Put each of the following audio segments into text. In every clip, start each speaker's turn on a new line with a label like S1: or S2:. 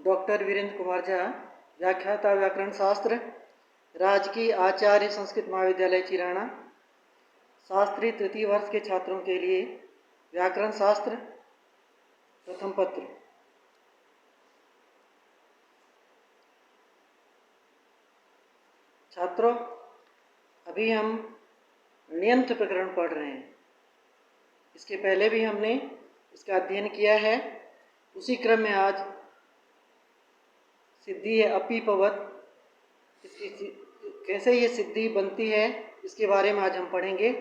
S1: Doctor Virendra Kumar Jha, व्याख्याता व्याकरण शास्त्र, राजकीय आचार्य संस्कृत महाविद्यालय चिराना। शास्त्री तृतीय वर्ष के छात्रों के लिए व्याकरण शास्त्र प्रथम पत्र। छात्रों, अभी हम ण्यंत प्रकरण पढ़ रहे हैं। इसके पहले भी हमने इसका अध्ययन किया है। उसी क्रम में आज सिद्धि है अपीपवत, इसकी कैसे ये सिद्धि बनती है इसके बारे में आज हम पढ़ेंगे।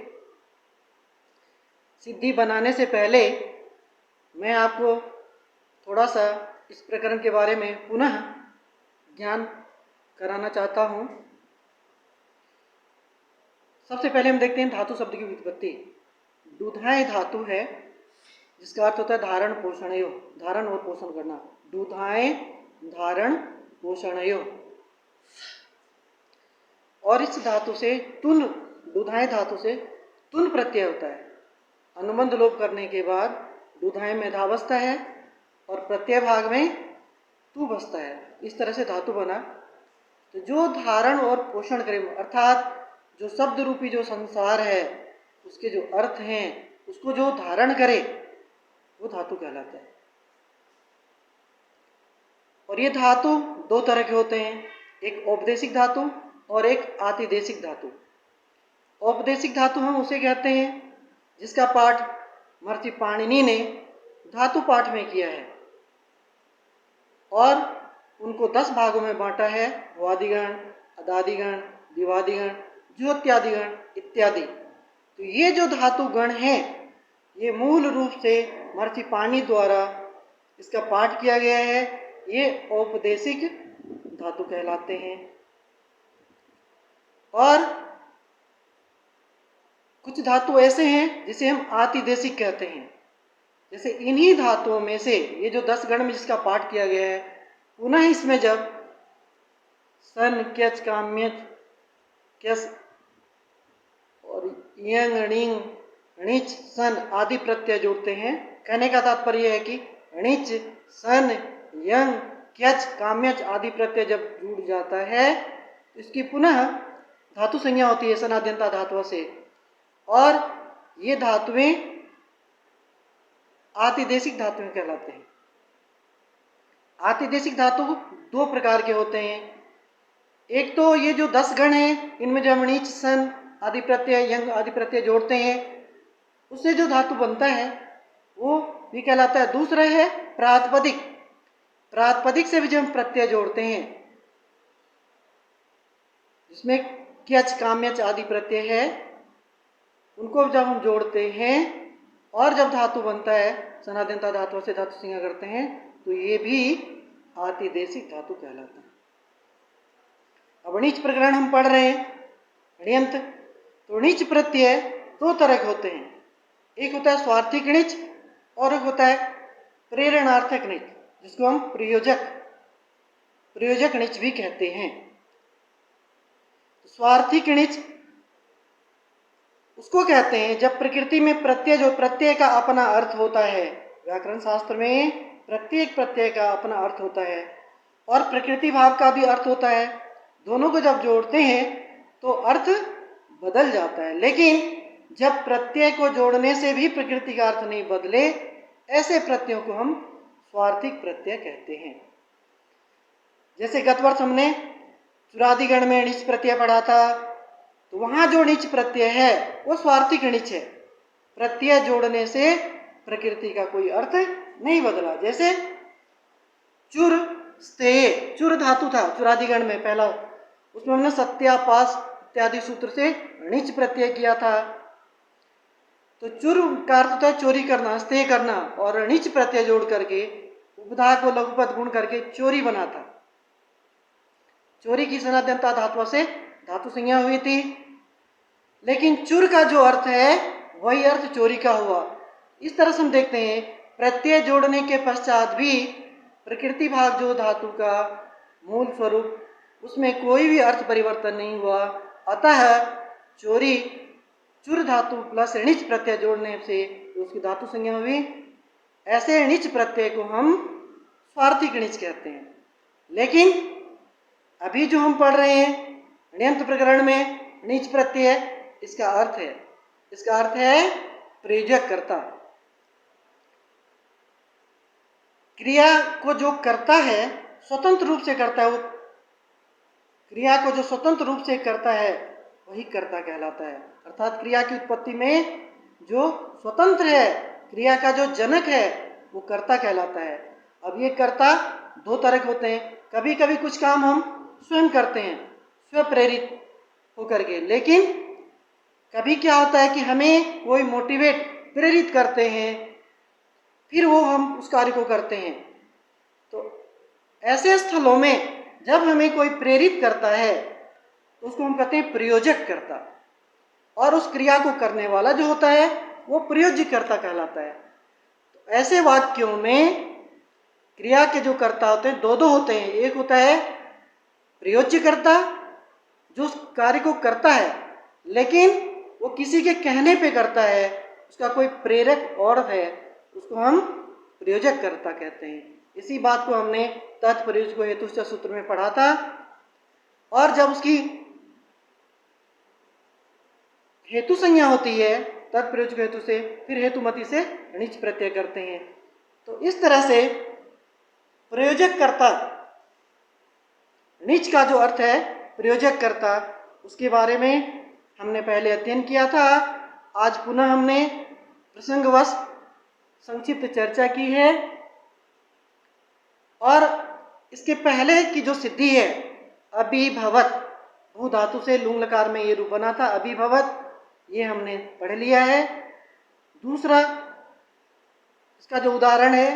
S1: सिद्धि बनाने से पहले मैं आपको थोड़ा सा इस प्रकरण के बारे में पुनः ज्ञान कराना चाहता हूँ। सबसे पहले हम देखते हैं धातु शब्द की व्युत्पत्ति। दूधाएं धातु है जिसका अर्थ होता है धारण पोषणयो, धारण और पोषण करना। दूधाएं धारण पोषणयो। और इस धातु से तुन, दूधाएं धातु से तुन प्रत्यय होता है। अनुबंध लोप करने के बाद दूधाएं में धा बसता है और प्रत्यय भाग में तू बसता है। इस तरह से धातु बना। तो जो धारण और पोषण करे, अर्थात जो शब्द रूपी जो संसार है उसके जो अर्थ हैं उसको जो धारण करे वो धातु कहलाता है। और ये धातु दो तरह के होते हैं, एक औपदेशिक धातु और एक आतिदेशिक धातु। औपदेशिक धातु हम उसे कहते हैं जिसका पाठ महर्षि पाणिनि ने धातु पाठ में किया है और उनको 10 भागों में बांटा है। वादिगण, अदादिगण, दिवादिगण, ज्योत्यादिगण इत्यादि। तो ये जो धातु गण हैं ये मूल रूप से महर्षि पाणिनि द्वारा इसका पाठ किया गया है। ये औपदेशिक धातु कहलाते हैं। और कुछ धातु ऐसे हैं जिसे हम आतिदेशिक कहते हैं। जैसे इन्हीं धातुओं में से ये जो 10 गण में जिसका पाठ किया गया है, पुनः इसमें जब सन, क्यच, काम्यच, क्यस और यंग, णिंग, णिच, सन आदि प्रत्यय जोड़ते हैं। कहने का तात्पर्य है कि णिच, सन, यंग, क्यच, काम्यच आदि प्रत्यय जब जुड़ जाता है तो इसकी पुनः धातु संज्ञा होती है सनाद्यंता धातुओं से। और ये धातुएं आतिदेशिक धातुएं कहलाते हैं। आतिदेशिक धातु 2 प्रकार के होते हैं। एक तो ये जो 10 गण हैं इनमें जब णिच, सन आदि प्रत्यय, यंग आदि प्रत्यय जोड़ते हैं उससे जो धातु बनता है वो भी कहलाता है। दूसरा है प्रातिपदिक। प्रातिपदिक से भी जब हम प्रत्यय जोड़ते हैं जिसमें क्यच, काम्यच आदि प्रत्यय है, उनको जब हम जोड़ते हैं और जब धातु बनता है सनाद्यंता धातुओं से धातु संज्ञा करते हैं तो ये भी आतिदेशिक धातु कहलाता है। अब णिच प्रकरण हम पढ़ रहे हैं, ण्यंत। तो णिच प्रत्यय 2 तरह के होते हैं। एक होता है स्वार्थिक णिच और एक होता है प्रेरणार्थक णिच, जिसको हम प्रयोजक णिच भी कहते हैं। स्वार्थिक णिच उसको कहते हैं जब प्रकृति में प्रत्यय, जो प्रत्यय का अपना अर्थ होता है, व्याकरण शास्त्र में प्रत्येक प्रत्यय का अपना अर्थ होता है और प्रकृति भाव का भी अर्थ होता है। दोनों को जब जोड़ते हैं तो अर्थ बदल जाता है। लेकिन जब प्रत्यय को जोड़ने से भी प्रकृति का अर्थ नहीं बदले, ऐसे प्रत्ययों को हम स्वार्थिक प्रत्यय कहते हैं। जैसे गत वर्ष हमने चुरादिगण में णिच प्रत्यय पढ़ा था, तो वहां जो णिच प्रत्यय है वो स्वार्थिक णिच है। प्रत्यय जोड़ने से प्रकृति का कोई अर्थ नहीं बदला। जैसे चुर, स्तेय, चुर धातु था चुरादिगण में पहला, उसमें हमने सत्यापास इत्यादि सूत्र से णिच प्रत्यय किया था। तो चुर का अर्थ होता है चोरी करना, स्तेय करना, और णिच प्रत्यय जोड़ करके उपधा को लघुपद गुण करके चोरी बना था। चोरी की सनाद्यंता धातुओं से धातु संज्ञा हुई थी। लेकिन चुर का जो अर्थ है वही अर्थ चोरी का हुआ। इस तरह से हम देखते हैं प्रत्यय जोड़ने के पश्चात भी प्रकृति भाग जो धातु का मूल स्वरूप, उसमें कोई भी अर्थ परिवर्तन नहीं हुआ। अतः चोरी, चुर धातु प्लस णिच प्रत्यय जोड़ने से उसकी धातु संज्ञा हुई। ऐसे णिच प्रत्यय को हम स्वार्थी णिच कहते हैं। लेकिन अभी जो हम पढ़ रहे हैं ण्यंत प्रकरण में णिच प्रत्यय, इसका अर्थ है प्रयोजक कर्ता। क्रिया को जो करता है स्वतंत्र रूप से करता है, वो क्रिया को जो स्वतंत्र रूप से करता है वही कर्ता कहलाता है। अर्थात क्रिया की उत्पत्ति में जो स्वतंत्र है, क्रिया का जो जनक है, वो कर्ता कहलाता है। अब ये कर्ता दो तरह के होते हैं। कभी कभी कुछ काम हम स्वयं करते हैं, स्व प्रेरित होकर के, लेकिन कभी क्या होता है कि हमें कोई मोटिवेट प्रेरित करते हैं, फिर वो हम उस कार्य को करते हैं। तो ऐसे स्थलों में जब हमें कोई प्रेरित करता है तो उसको हम कहते हैं प्रयोजक कर्ता, और उस क्रिया को करने वाला जो होता है वो प्रयोज्य कर्ता कहलाता है। तो ऐसे वाक्यों में क्रिया के जो कर्ता होते हैं दो होते हैं। एक होता है प्रयोज्य कर्ता जो उस कार्य को करता है, लेकिन वो किसी के कहने पे करता है, उसका कोई प्रेरक और है, उसको हम प्रयोजक कर्ता कहते हैं। इसी बात को हमने तत्प्रयोजको हेतुश्च सूत्र में पढ़ा था। और जब उसकी हेतु संज्ञा होती है तत्प्रयोजको हेतु से, फिर हेतुमति से णिच प्रत्यय करते हैं। तो इस तरह से प्रयोजक कर्ता, णिच का जो अर्थ है प्रयोजक कर्ता, उसके बारे में हमने पहले अध्ययन किया था। आज पुनः हमने प्रसंगवश संक्षिप्त चर्चा की है। और इसके पहले की जो सिद्धि है अभिभवत, भू धातु से लुंग लकार में ये रूप बना था अभिभवत, ये हमने पढ़ लिया है। दूसरा इसका जो उदाहरण है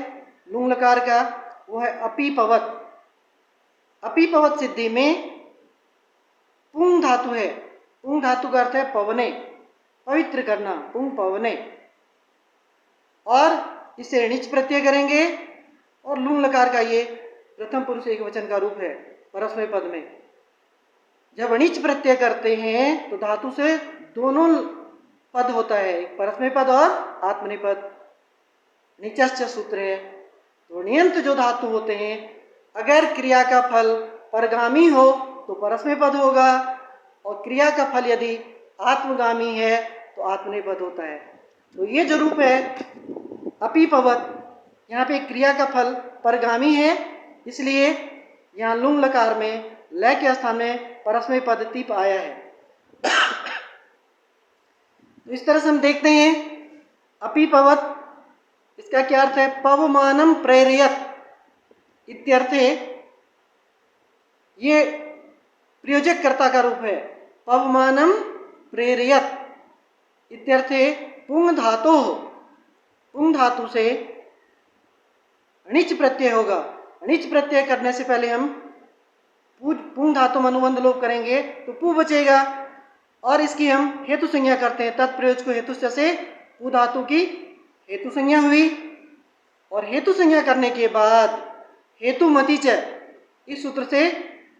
S1: लुंग लकार का वो है अपीपवत। अपीपवत सिद्धि में पुंग धातु है। पुंग धातु का अर्थ है पवने, पवित्र करना, पुंग पवने, और इसे णिच प्रत्यय करेंगे। और लुंग लकार का ये प्रथम पुरुष एक वचन का रूप है परस्मै पद में। जब णिच प्रत्यय करते हैं तो धातु से दोनों पद होता है, एक परस्मै पद और आत्मनेपद। णिचश्च सूत्र है। तो ण्यंत जो धातु होते हैं, अगर क्रिया का फल परगामी हो तो परस्मै पद होगा, और क्रिया का फल यदि आत्मगामी है तो आत्मनेपद होता है। तो ये जो रूप है अपीपवत, यहाँ पे क्रिया का फल परगामी है, इसलिए यहाँ लुंग लकार में लय के स्थान में परस्मै पद तीप आया है। तो इस तरह से हम देखते हैं अपीपवत, इसका क्या अर्थ है? पवमानम प्रेरयत इत्यर्थे, ये प्रयोजक कर्ता का रूप है। पवमानम प्रेरयत इत्यर्थे पुंग धातु, पुंग धातु से णिच प्रत्यय होगा। णिच प्रत्यय करने से पहले हम पुंग धातु में अनुबंध लोप करेंगे तो पू बचेगा, और इसकी हम हेतु संज्ञा करते हैं। तत्प्रयोजको हेतुश्च से पू धातु की हेतु संज्ञा हुई, और हेतु संज्ञा करने के बाद हेतुमति च, इस सूत्र से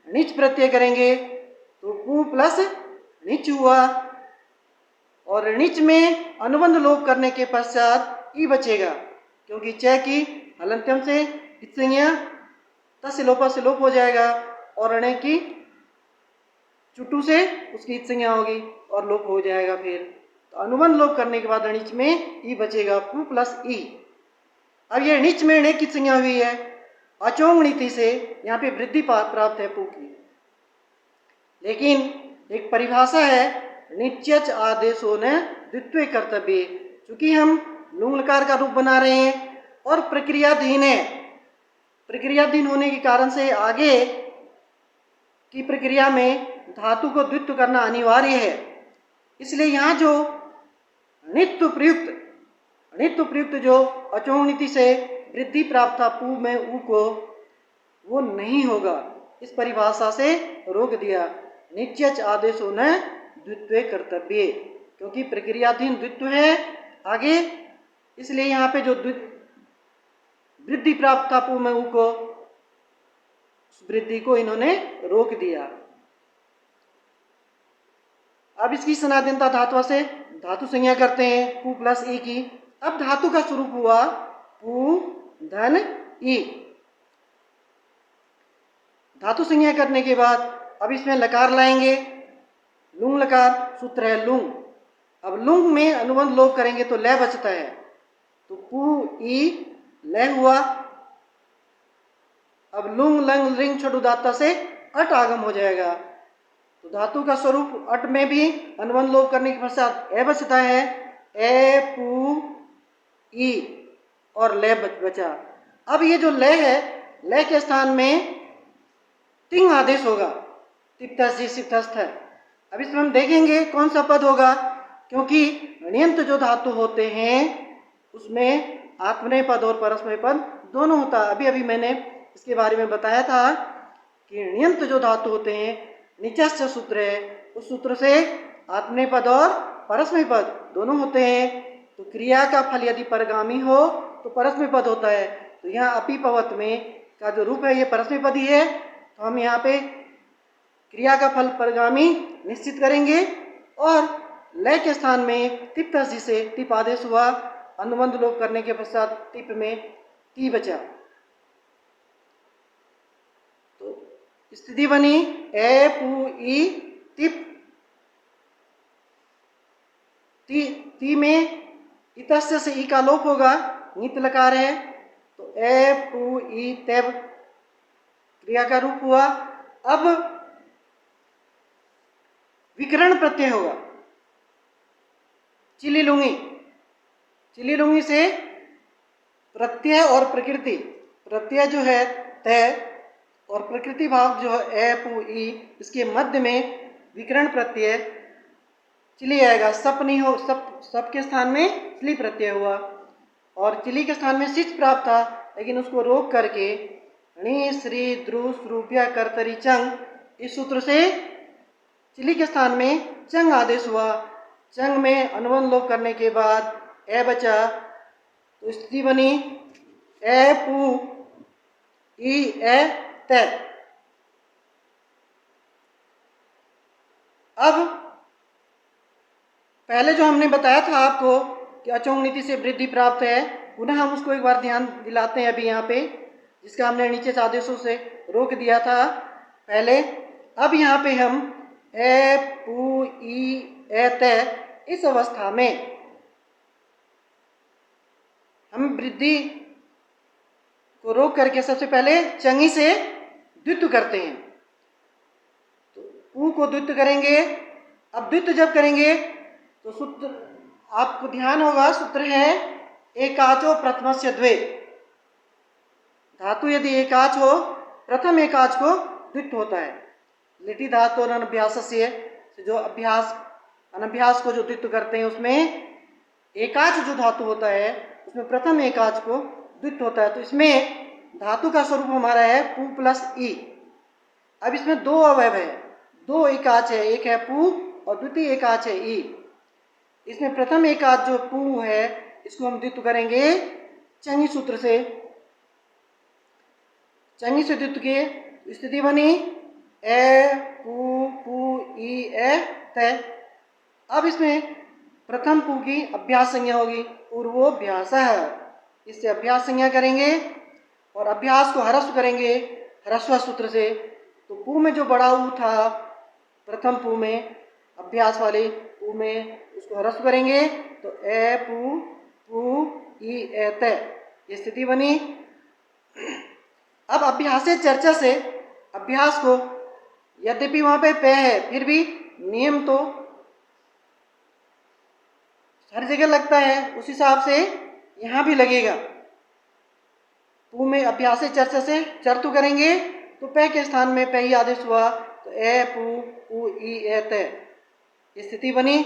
S1: णिच प्रत्यय करेंगे तो पू प्लस णिच हुआ, और णिच में अनुबंध लोप करने के पश्चात ई बचेगा, क्योंकि च की हलंत्यम से इत संज्ञा तस्य लोपा से लोप हो जाएगा, और णे की चुटू से उसकी इत संज्ञा होगी और लोप हो जाएगा। फिर तो अनुबंध लोप करने के बाद णिच में ई बचेगा, पू प्लस ई। अब ये णिच में णे की संज्ञा हुई है अचोंग नीति से, यहाँ पे वृद्धि प्राप्त है पू की। लेकिन एक परिभाषा है णिच्यच आदेशो न द्वित्वे कर्तव्य। चूंकि हम लुंग लकार का रूप बना रहे हैं और प्रक्रियाधीन है, प्रक्रियाधीन होने के कारण से आगे की प्रक्रिया में धातु को द्वित्व करना अनिवार्य है। इसलिए यहाँ जो णित्व प्रयुक्त जो अचोंग नीति से वृद्धि प्राप्त था पू में ऊ को, वो नहीं होगा। इस परिभाषा से रोक दिया, णिच्यच आदेशो न द्वित्वे कर्तव्य, क्योंकि प्रक्रियाधीन द्वित्व है आगे, इसलिए यहाँ पे जो वृद्धि प्राप्त था पू में ऊ को, वृद्धि को इन्होंने रोक दिया। अब इसकी सनातनता धातु से धातु संज्ञा करते हैं पू प्लस ई की। अब धातु का स्वरूप हुआ पू धन ई, धातु संज्ञा करने के बाद अब इसमें लकार लाएंगे, लुंग लकार, सूत्र है लुंग। अब लुंग में अनुबंध लोप करेंगे तो लय बचता है, तो पू ई लय हुआ। अब लुंग लंग लिंग छठ उदात्ता से अट आगम हो जाएगा, तो धातु का स्वरूप अट में भी अनुबंध लोप करने के पश्चात ए बचता है, ए पू ई और लय बचा। अब ये जो लय है, लय के स्थान में तिंग आदेश होगा, तिप्तस्थि सिप्तस्थ है। अब इसमें हम देखेंगे कौन सा पद होगा, क्योंकि ण्यंत जो धातु होते हैं उसमें आत्मनेय पद और परस्मय पद दोनों होता है। अभी अभी मैंने इसके बारे में बताया था कि ण्यंत जो धातु होते हैं, निचस्थ सूत्र है, उस सूत्र से आत्मनेय पद और परस्मय पद दोनों होते हैं। तो क्रिया का फल यदि परगामी हो तो परस्मय पद होता है। तो यहाँ अपिपवत में का जो रूप है ये परस्मय पद ही है, तो हम यहाँ पे क्रिया का फल परगामी निश्चित करेंगे और लय के स्थान में तिप्तस्थि से टिप आदेश हुआ, अनुबंध लोप करने के पश्चात टिप में टी बचा। तो स्थिति बनी ए पू ई टिप, ती में इतस्य से ई का लोप होगा, नित लकार है, तो ए पू ई तेब क्रिया का रूप हुआ। अब विकरण प्रत्यय होगा, चिली लुंगी, चिली लुंगी से प्रत्यय और प्रकृति, प्रत्यय जो है तय और प्रकृति भाव जो है ए पू ई, इसके मध्य में विकरण प्रत्यय चिली आएगा। सप नहीं हो, सप के स्थान में चिली प्रत्यय हुआ और चिली के स्थान में सिच प्राप्त था, लेकिन उसको रोक करके णी श्री द्रुस रूप्या कर्तरी चंग, इस सूत्र से चिली के स्थान में चंग आदेश हुआ। चंग में अनुबंध लोप करने के बाद ए बचा, तो स्थिति बनी ए पू ई ए ते। अब पहले जो हमने बताया था आपको कि अचोंग नीति से वृद्धि प्राप्त है, पुनः हम उसको एक बार ध्यान दिलाते हैं अभी यहाँ पे, जिसका हमने नीचे से आदेशों से रोक दिया था पहले। अब यहाँ पे हम ए पू ई ए ते, इस अवस्था में हम वृद्धि को रोक करके सबसे पहले चंगी से द्वित्व करते हैं, तो पू को द्वित्व करेंगे। अब द्वित्व जब करेंगे तो सूत्र आपको ध्यान होगा, सूत्र है एकाचो प्रथमस्य द्वे। धातु यदि एकाच हो, प्रथम एकाच को द्वित्व होता है। लिटि धातु और अनभ्यास से जो अभ्यास अनभ्यास को जो द्वित्व करते हैं उसमें एकाच जो धातु होता है उसमें प्रथम एकाच को द्वित्व होता है। तो इसमें धातु का स्वरूप हमारा है पू प्लस ई। अब इसमें दो अवयव है, दो एकाच है, एक है पू और द्वितीय एकाच है ई। इसमें प्रथम एकाच जो पू है इसको हम द्वित्व करेंगे चंगी सूत्र से। चंगी से द्वित्व की स्थिति बनी ए पू पू ई ए ते। अब इसमें प्रथम पू की अभ्यास संज्ञा होगी, पूर्वोभ्यास, इससे अभ्यास संज्ञा करेंगे और अभ्यास को ह्रस्व करेंगे ह्रस्व सूत्र से। तो पू में जो बड़ा ऊ था प्रथम पू में, अभ्यास वाले पू में, उसको ह्रस्व करेंगे तो ए पू पू ई ए ते, ये स्थिति बनी। अब अभ्यास चर्चा से अभ्यास को, यद्यपि वहां पे पे है फिर भी नियम तो हर जगह लगता है, उस हिसाब से यहाँ भी लगेगा। पू में अभ्यास चर्चा से चर्तु करेंगे तो पे के स्थान में पे ही आदेश हुआ, तो ए पू पू ई ए ते, स्थिति बनी।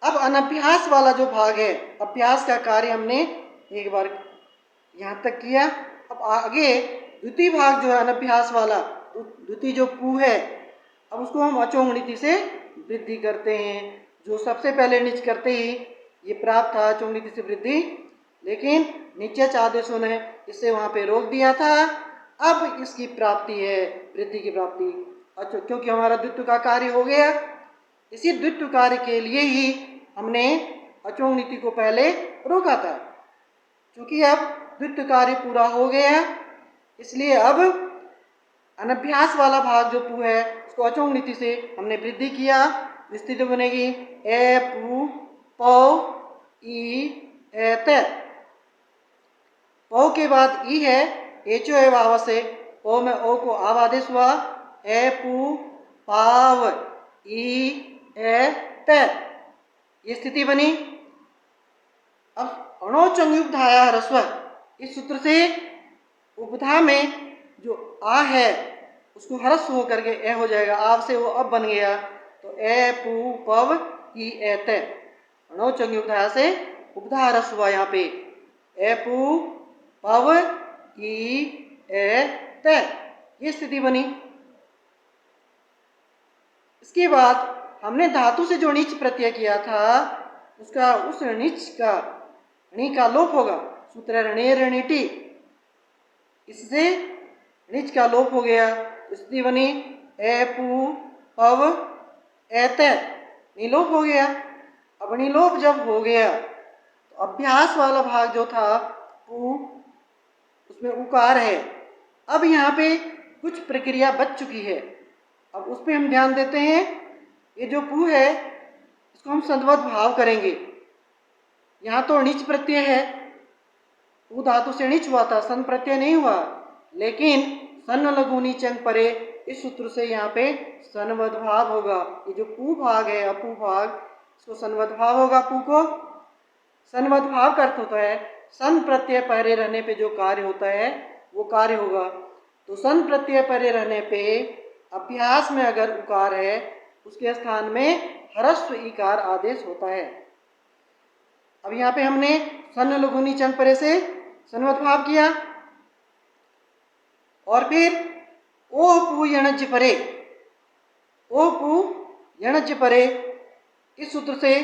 S1: अब अनभ्यास वाला जो भाग है, अभ्यास का कार्य हमने एक बार यहाँ तक किया। अब आगे द्वितीय भाग जो है अनभ्यास वाला, द्वितीय जो पू है, अब उसको हम अचोंग नीति से वृद्धि करते हैं। जो सबसे पहले निच करते ही ये प्राप्त था अचोंग नीति से वृद्धि, लेकिन नीचे आदेशों ने इसे वहाँ पे रोक दिया था। अब इसकी प्राप्ति है वृद्धि की प्राप्ति, अच्छा, क्योंकि हमारा द्वित्व का कार्य हो गया। इसी द्वित्व कार्य के लिए ही हमने अचोंग नीति को पहले रोका था। क्योंकि अब द्वित्व कार्य पूरा हो गया, इसलिए अब अनभ्यास वाला भाग जो पू है उसको अचोंग नीति से हमने वृद्धि किया, स्थिति बनेगी ए पू पौ ई ए ते। पौ के बाद ई है, एचो एव आवा से पौ में ओ को आव आदेश हुआ, ए पू पाव ई ए ते, ये स्थिति बनी। अब अणो चंयुक्त आया ह्रस्व, इस सूत्र से उपधा में जो आ है उसको ह्रस्व होकर के ए हो जाएगा, आव से वो अब बन गया, तो ए पू पव ई ए ते। अणो चंयुक्त आया से उपधा ह्रस्व हुआ यहाँ पे, ए पू पव ई ए ते, ये स्थिति बनी। इसके बाद हमने धातु से जो नीच प्रत्यय किया था उसका उस नीच का णी का लोप होगा, सूत्र ऋणे ऋणिटी, इससे नीच का लोप हो गया, स्थिति बनी ए पू पव ए ते, निलोप हो गया। अब निलोप जब हो गया तो अभ्यास वाला भाग जो था पू, उसमें उकार है। अब यहाँ पे कुछ प्रक्रिया बच चुकी है, अब उस पर हम ध्यान देते हैं। ये जो पू है इसको हम संधवत भाव करेंगे। यहाँ तो नीच प्रत्यय है, पू धातु से नीच हुआ था, सन प्रत्यय नहीं हुआ, लेकिन सन लघु नीच अंग परे, इस सूत्र से यहाँ पे सनवद भाव होगा। ये जो पू भाग है अपू भाग, इसको सनवद भाव होगा। पू को सनवद भाव का अर्थ होता है सन प्रत्यय पहरे रहने पे जो कार्य होता है वो कार्य होगा। तो सन प्रत्यय पहरे रहने पे अभ्यास में अगर उकार है उसके स्थान में ह्रस्व इकार आदेश होता है। अब यहाँ पे हमने सन लघु नीच अंग परे से सनवद भाव किया, और फिर ओ पू यणज परे, ओ पू यणज परे, इस सूत्र से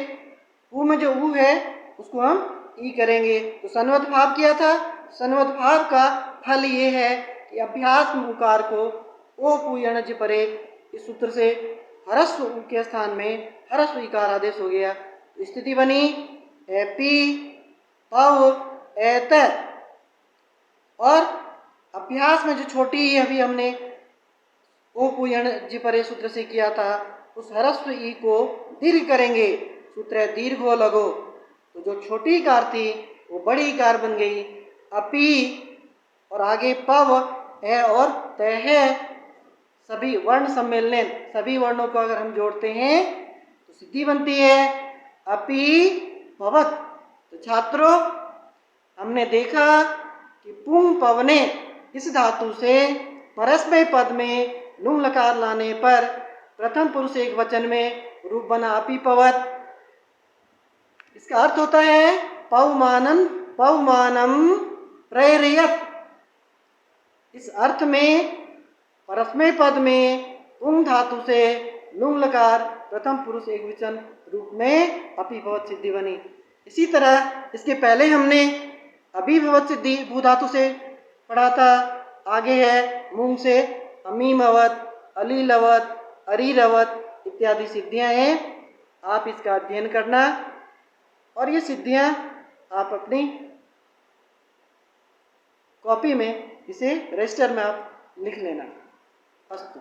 S1: पू में जो ऊ है उसको हम ई करेंगे। तो सनवद भाव किया था, सनवद भाव का फल ये है कि अभ्यास में उकार को ओ पू यणज परे, इस सूत्र से ह्रस्व ऊ के स्थान में ह्रस्व इकार आदेश हो गया। तो स्थिति बनी ए पी पव ए त, और अभ्यास में जो छोटी अभी हमने ओ पू यणज परे सूत्र से किया था उस ह्रस्व ई को दीर्घ करेंगे, सूत्र है दीर्घो लगो। तो जो छोटी इकार थी वो बड़ी इकार बन गई, अपी, और आगे पव है और तय है, सभी वर्ण सम्मेलन, सभी वर्णों को अगर हम जोड़ते हैं तो सिद्धि बनती है अपी पवत। तो छात्रों, हमने देखा कि पुंग पवने इस धातु से परस्मय पद में नुम लकार लाने पर प्रथम पुरुष एक वचन में रूप बना अपी पवत। इसका अर्थ होता है पवमानन पवमानम प्रेरयत। इस अर्थ में परस्मय पद में पुंग धातु से नुम लकार प्रथम पुरुष एक वचन रूप में अपी भवत सिद्धि बनी। इसी तरह इसके पहले हमने अभिभवत सिद्धि भू धातु से पढ़ा था। आगे है मूंग से अमीमवत, अलीलवत, अरीरवत इत्यादि सिद्धियां हैं। आप इसका अध्ययन करना, और ये सिद्धियां आप अपनी कॉपी में इसे रजिस्टर में आप लिख लेना। अस्तु।